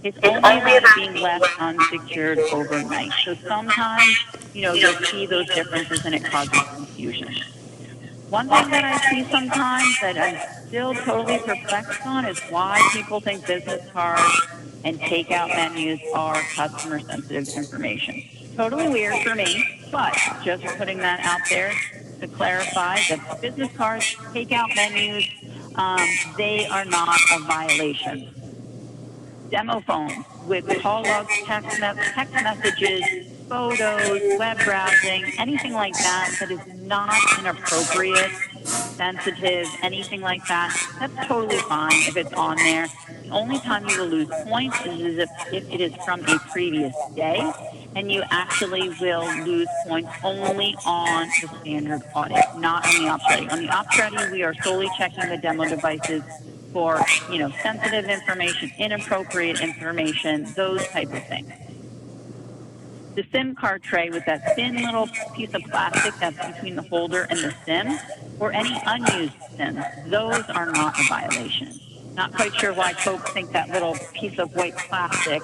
It's only about it being left unsecured overnight. So sometimes, you'll see those differences and it causes confusion. One thing that I see sometimes that I'm still totally perplexed on is why people think business cards and takeout menus are customer sensitive information. Totally weird for me, but just putting that out there to clarify that business cards, takeout menus, they are not a violation. Demo phones with call logs, text messages, photos, web browsing, anything like that that is not inappropriate, sensitive, anything like that, that's totally fine if it's on there. The only time you will lose points is if it is from a previous day, and you actually will lose points only on the standard audit, not on the ops ready. On the ops ready, we are solely checking the demo devices for, sensitive information, inappropriate information, those type of things. The SIM card tray with that thin little piece of plastic that's between the holder and the SIM, or any unused SIMs, those are not a violation. Not quite sure why folks think that little piece of white plastic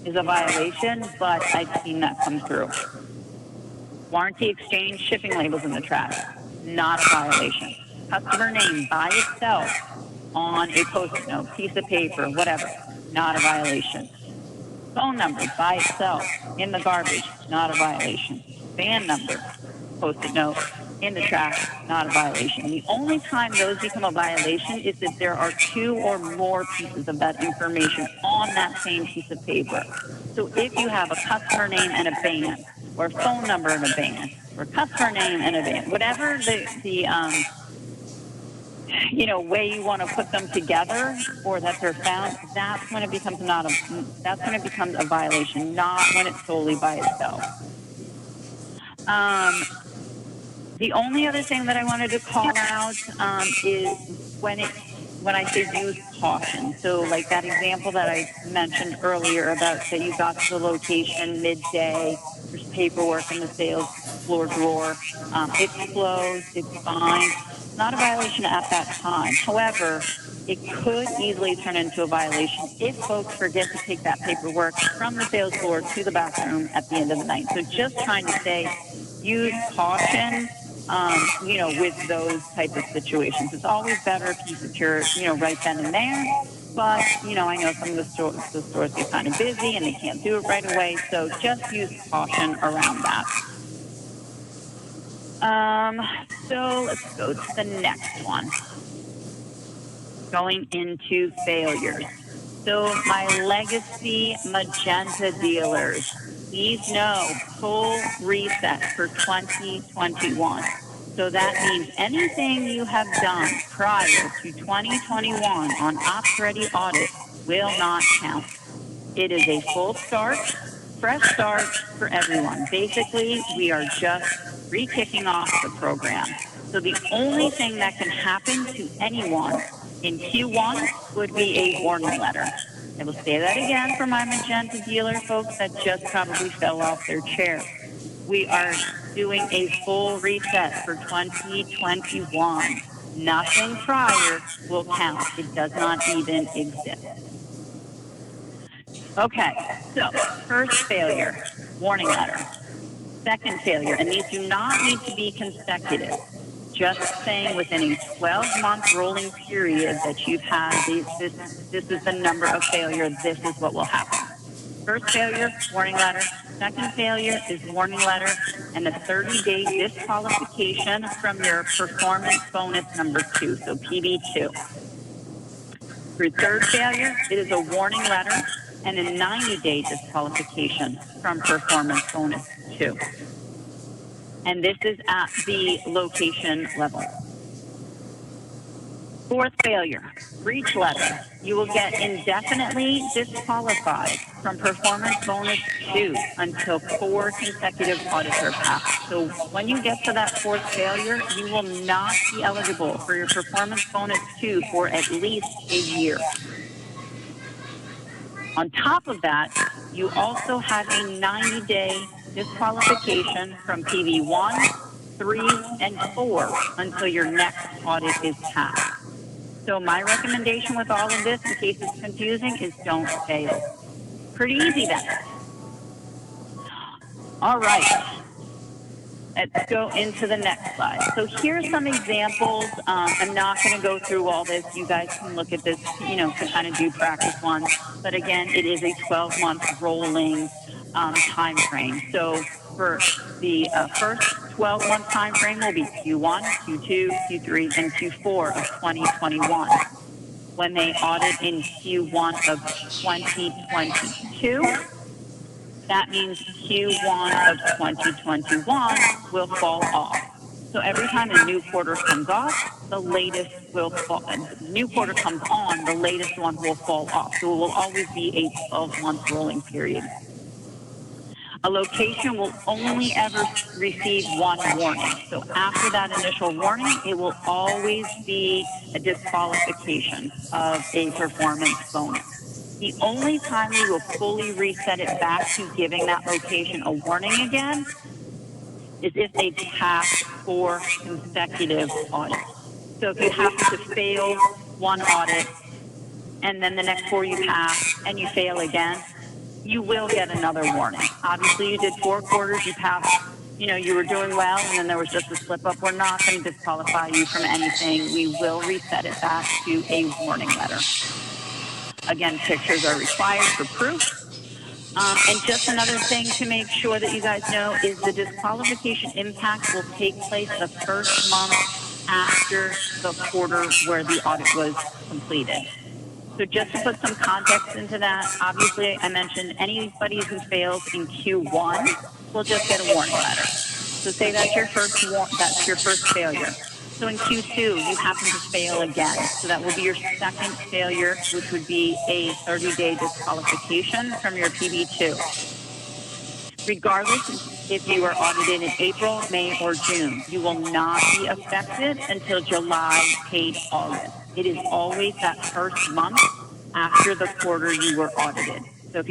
is a violation, but I've seen that come through. Warranty exchange shipping labels in the trash, not a violation. Customer name by itself on a Post-it note, piece of paper, whatever, not a violation. Phone number by itself in the garbage, not a violation. Van number, Post-it note, in the trash, not a violation. The only time those become a violation is if there are two or more pieces of that information on that same piece of paper. So if you have a customer name and a band, or phone number and a band, or customer name and a band, whatever the way you want to put them together or that they're found, that's when it becomes a violation, not when it's solely by itself. The only other thing that I wanted to call out is when I say use caution. So like that example that I mentioned earlier about that you got to the location midday, there's paperwork in the sales floor drawer, it's closed, it's fine. It's not a violation at that time. However, it could easily turn into a violation if folks forget to take that paperwork from the sales floor to the bathroom at the end of the night. So just trying to say, use caution, with those type of situations. It's always better if you secure, right then and there. But, I know some of the stores get kind of busy and they can't do it right away. So just use caution around that. So let's go to the next one. Going into failures. So my legacy Magenta dealers, please know full reset for 2021. So that means anything you have done prior to 2021 on Ops Ready audit will not count. It is a full start, fresh start for everyone. Basically, we are just re-kicking off the program. So the only thing that can happen to anyone in Q1 would be a warning letter. I will say that again for my Magenta dealer folks that just probably fell off their chair. We are doing a full reset for 2021. Nothing prior will count. It does not even exist. Okay, so first failure, warning letter. Second failure, and these do not need to be consecutive. Just saying within a 12-month rolling period that you've had this is the number of failure, this is what will happen. First failure, warning letter. Second failure is warning letter and a 30-day disqualification from your performance bonus number 2, so PB2. For third failure, it is a warning letter and a 90-day disqualification from performance bonus 2. And this is at the location level. Fourth failure, breach letter. You will get indefinitely disqualified from performance bonus 2 until 4 consecutive audits are passed. So when you get to that fourth failure, you will not be eligible for your performance bonus 2 for at least a year. On top of that, you also have a 90-day disqualification from PV1, 3, and 4 until your next audit is passed. So my recommendation with all of this, in case it's confusing, is don't fail. Pretty easy then. All right. Let's go into the next slide. So here's some examples. I'm not going to go through all this. You guys can look at this, to kind of do practice one. But again, it is a 12-month rolling time frame. So for the first 12-month time frame will be Q1, Q2, Q3, and Q4 of 2021. When they audit in Q1 of 2022, that means Q1 of 2021 will fall off. So every time a new quarter comes off, the latest will fall. New quarter comes on, the latest one will fall off. So it will always be a 12-month rolling period. A location will only ever receive one warning. So after that initial warning, it will always be a disqualification of a performance bonus. The only time we will fully reset it back to giving that location a warning again is if they pass 4 consecutive audits. So if you happen to fail one audit and then the next 4 you pass and you fail again, you will get another warning. Obviously, you did 4 quarters, you passed, you were doing well, and then there was just a slip up. We're not going to disqualify you from anything. We will reset it back to a warning letter. Again, pictures are required for proof. And just another thing to make sure that you guys know is the disqualification impact will take place the first month after the quarter where the audit was completed. So just to put some context into that, obviously I mentioned anybody who fails in Q1 will just get a warning letter. So say that's your first failure. So in Q2, you happen to fail again. So that will be your second failure, which would be a 30-day disqualification from your PB2. Regardless if you are audited in April, May, or June, you will not be affected until July paid August. It is always that first month after the quarter you were audited. So if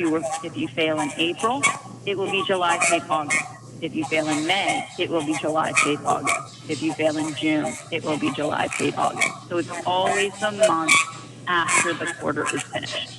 you fail in April, it will be July paid August. If you fail in May, it will be July paid August. If you fail in June, it will be July paid August. So it's always the month after the quarter is finished.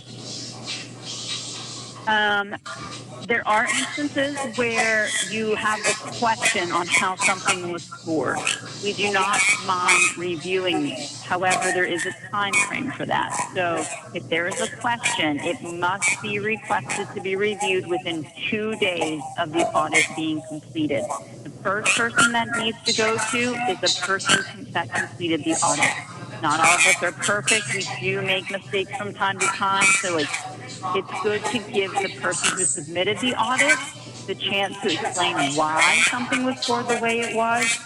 There are instances where you have a question on how something was scored. We do not mind reviewing these. However, there is a time frame for that. So if there is a question, it must be requested to be reviewed within 2 days of the audit being completed. The first person that needs to go to is the person that completed the audit. Not all of us are perfect. We do make mistakes from time to time, so it's good to give the person who submitted the audit the chance to explain why something was scored the way it was.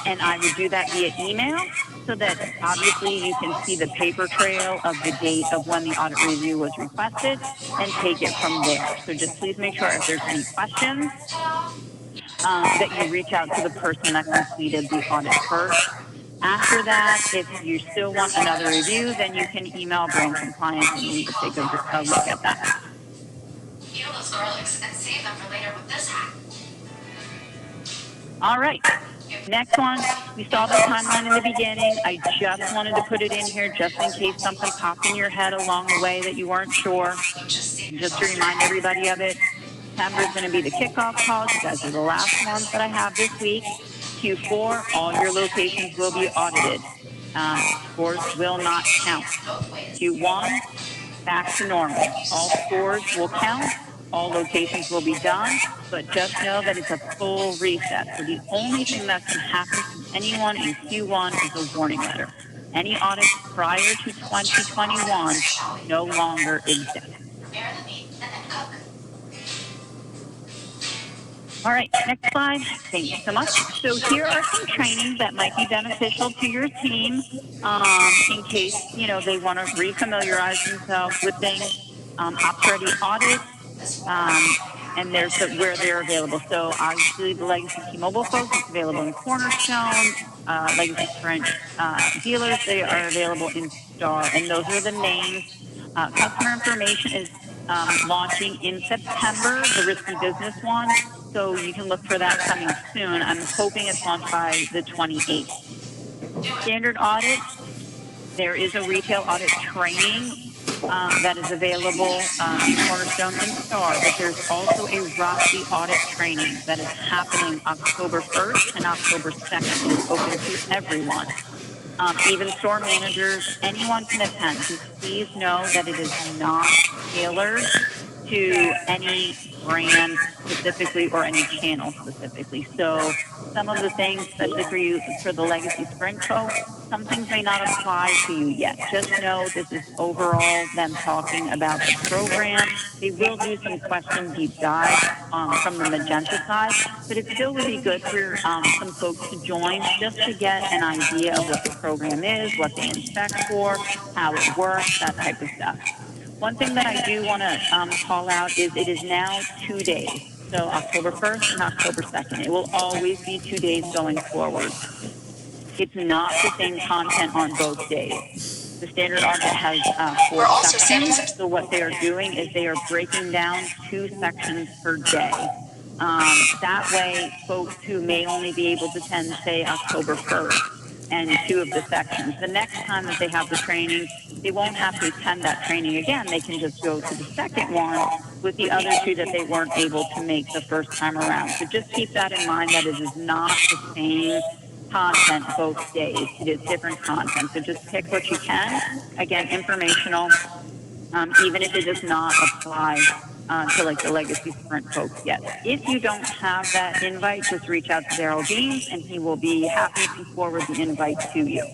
And I would do that via email so that obviously you can see the paper trail of the date of when the audit review was requested and take it from there. So just please make sure if there's any questions that you reach out to the person that completed the audit first. After that, if you still want another review, then you can email brand compliance and we will take a look at that. Peel those garlics and save them for later with this hack. All right. Next one, we saw the timeline in the beginning. I just wanted to put it in here just in case something popped in your head along the way that you weren't sure. Just to remind everybody of it, September is going to be the kickoff calls. You guys are the last ones that I have this week. Q4, all your locations will be audited. Scores will not count. Q1, back to normal. All scores will count. All locations will be done, but just know that it's a full reset. So the only thing that can happen to anyone in Q1 is a warning letter. Any audits prior to 2021 no longer exist. Prepare the meat and then cook. All right, next slide. Thank you so much. So here are some trainings that might be beneficial to your team in case, they want to refamiliarize themselves with things. Ops Ready Audit, and there's where they're available. So obviously the Legacy T-Mobile folks, it's available in Cornerstone, Legacy Sprint dealers, they are available in Star, and those are the names. Customer information is launching in September, the Risky Business one. So you can look for that coming soon. I'm hoping it's launched by the 28th. Standard audit There is a retail audit training that is available in Cornerstone and Star, but there's also a Roxy audit training that is happening October 1st and October 2nd. It is open to everyone. Even store managers, anyone can attend. Just please know that it is not tailored to any brand specifically or any channel specifically. So some of the things, especially for you, for the Legacy Sprint folks, some things may not apply to you yet. Just know this is overall them talking about the program. They will do some question deep dive from the Magenta side, but it still would be good for some folks to join just to get an idea of what the program is, what they inspect for, how it works, that type of stuff. One thing that I do want to call out is it is now 2 days. So October 1st and October 2nd. It will always be 2 days going forward. It's not the same content on both days. The standard audit has 4 sections. So what they are doing is they are breaking down 2 sections per day. That way, folks who may only be able to attend, say, October 1st and 2 of the sections, the next time that they have the training, they won't have to attend that training again. They can just go to the second one with the other 2 that they weren't able to make the first time around. So just keep that in mind, that it is not the same content both days. It is different content. So just pick what you can. Again, informational, even if it does not apply to like the Legacy Sprint folks yet. If you don't have that invite, just reach out to Daryl Deans and he will be happy to forward the invite to you.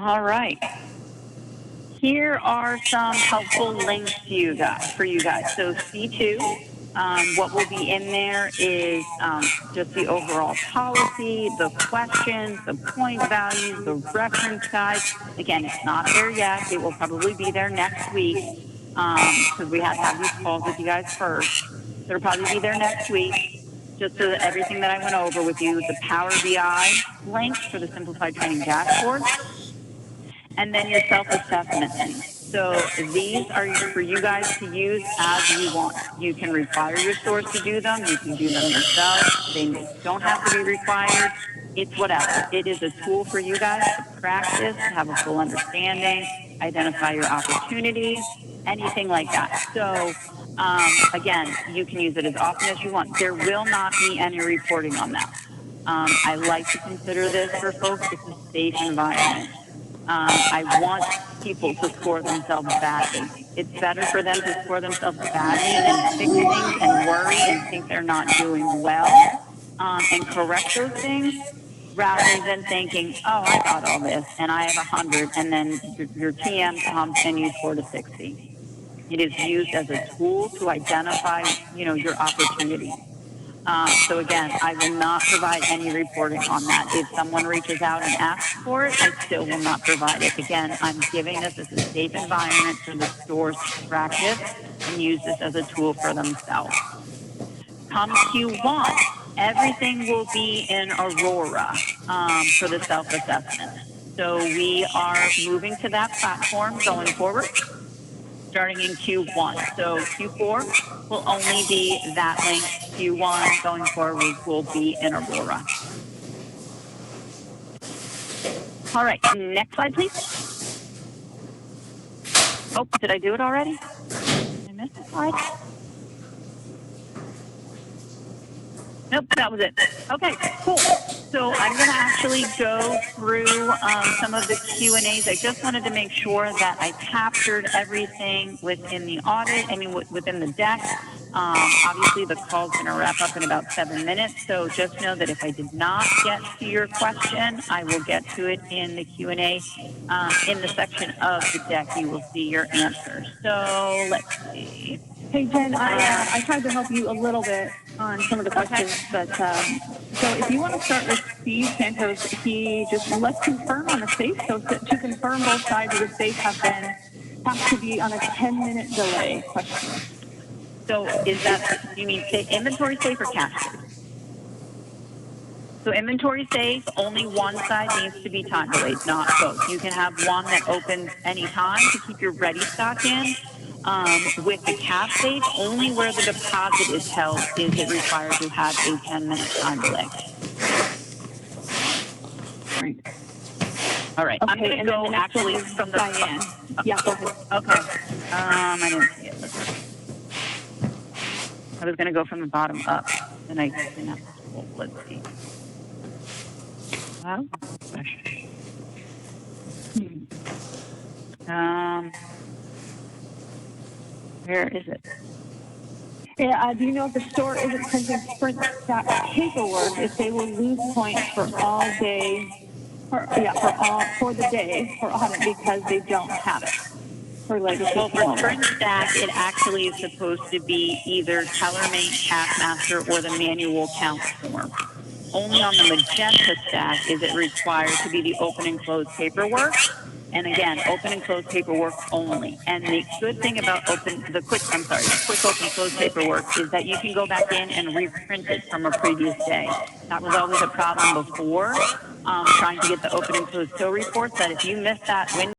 All right. Here are some helpful links to you guys, for you guys. So C2, what will be in there is just the overall policy, the questions, the point values, the reference guide. Again, it's not there yet. It will probably be there next week because we had to have these calls with you guys first. So it'll probably be there next week, just so that everything that I went over with you, the Power BI links for the Simplified Training Dashboard, and then your self-assessment things. So these are for you guys to use as you want. You can require your stores to do them. You can do them yourself. They don't have to be required. It's whatever. It is a tool for you guys to practice, to have a full understanding, identify your opportunities, anything like that. So again, you can use it as often as you want. There will not be any reporting on that. I like to consider this for folks, it's a safe environment. I want people to score themselves badly. It's better for them to score themselves badly and fix things and worry and think they're not doing well and correct those things rather than thinking, oh, I got all this and I have 100 and then your TM comes and you scored a 60. It is used as a tool to identify, your opportunities. So again, I will not provide any reporting on that. If someone reaches out and asks for it, I still will not provide it. Again, I'm giving this as a safe environment for the stores to practice and use this as a tool for themselves. Come Q1, everything will be in Aurora for the self-assessment. So we are moving to that platform going forward, starting in Q1. So Q4 will only be that link. Q1 going forward will be in Aurora. All right, next slide, please. Oh, did I do it already? Did I miss a slide? Nope, that was it. Okay, cool. So I'm going to actually go through some of the Q&As. I just wanted to make sure that I captured everything within the audit, within the deck. Obviously, the call's going to wrap up in about 7 minutes, so just know that if I did not get to your question, I will get to it in the Q&A. In the section of the deck, you will see your answers. So let's see. Hey, Jen, I tried to help you a little bit on some of the questions, but so if you want to start with Steve Santos, he just let's confirm on the safe. So to confirm both sides of the safe have to be on a 10-minute delay question. So is that, you mean inventory safe or cash safe? So inventory safe, only one side needs to be time delayed, not both. You can have one that opens anytime to keep your ready stock in. With the cash safe, only where the deposit is held is it required to have a 10-minute time delay. right. All right. I'm Okay, going to and then the go next one actually is from the. Diane. Yeah, go ahead. Okay. I didn't see it. I was going to go from the bottom up, and I didn't have to scroll. Let's see. Oh, gosh. Where is it? Yeah, do you know if the store isn't printing sprint stack paperwork, if they will lose points for all day, for the day for audit because they don't have it for legacy? Well, for Sprint Stack, it actually is supposed to be either TellerMate, Taskmaster, or the manual count form. Only on the Magenta stack is it required to be the open and close paperwork. And again, open and close paperwork only. And the good thing about the quick open close paperwork is that you can go back in and reprint it from a previous day. That was always a problem before, trying to get the open and close till reports, that if you missed that window,